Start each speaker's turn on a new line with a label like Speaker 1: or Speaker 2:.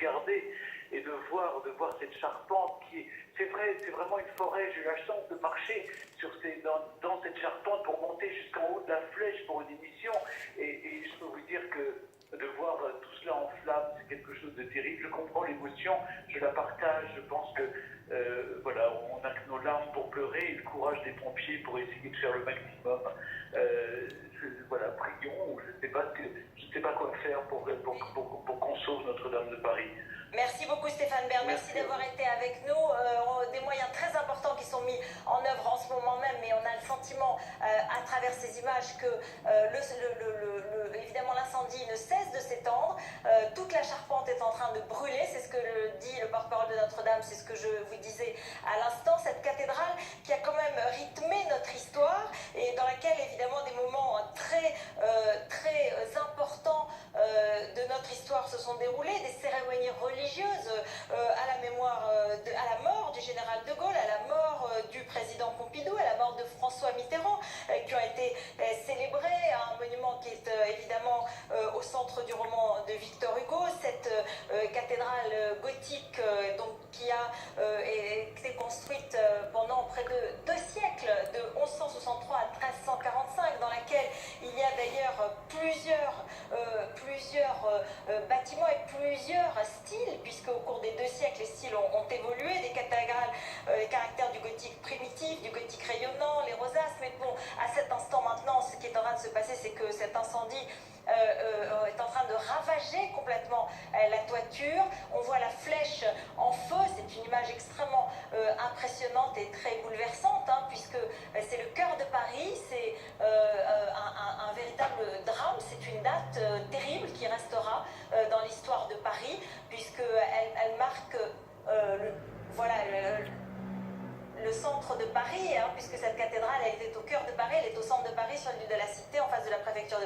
Speaker 1: regarder et de voir cette charpente qui est, c'est vrai, c'est vraiment une forêt. J'ai eu la chance de marcher dans cette charpente pour monter jusqu'en haut de la flèche pour une émission. Et je peux vous dire que de voir tout cela en flammes, c'est quelque chose de terrible. Je comprends l'émotion, je la partage. Je pense que voilà, on n'a que nos larmes pour pleurer et le courage des pompiers pour essayer de faire le maximum. Voilà, prions. Je ne sais pas quoi faire pour qu'on sauve Notre-Dame de Paris.
Speaker 2: Merci beaucoup Stéphane Bern, merci d'avoir été avec nous. Des moyens très importants qui sont mis en œuvre en ce moment même, mais on a le sentiment à travers ces images que évidemment l'incendie ne cesse de s'étendre. Toute la charpente est en train de brûler, c'est ce que dit le porte-parole de Notre-Dame, c'est ce que je vous disais à l'instant. Cette cathédrale qui a quand même rythmé notre histoire et dans laquelle évidemment des moments très importants de notre histoire se sont déroulés, des cérémonies religieuses à la mémoire, à la mort du général de Gaulle, à la mort du président Pompidou, à la mort de François Mitterrand, qui ont été célébrées, un monument qui est évidemment au centre du roman de Victor Hugo, cette cathédrale gothique donc, qui a été construite pendant près de 2 siècles, de 1163 à 1345, dans laquelle il y a d'ailleurs plusieurs bâtiments et plusieurs styles, puisque au cours des 2 siècles, les styles ont évolué, des cathédrales, les caractères du gothique primitif, du gothique rayonnant, les rosaces, mais bon, à cet instant maintenant, ce qui est en train de se passer, c'est que cet incendie est en train de ravager complètement la toiture. On voit la flèche en feu, c'est une image extrêmement impressionnante et très bouleversante, hein, puisque c'est le cœur de Paris, c'est un véritable drame, c'est une date terrible qui restera dans l'histoire de Paris, puisqu'elle marque le centre de Paris, hein, puisque cette cathédrale elle était au cœur de Paris, elle est au centre de Paris, sur l'île de la Cité, en face de la préfecture de Paris.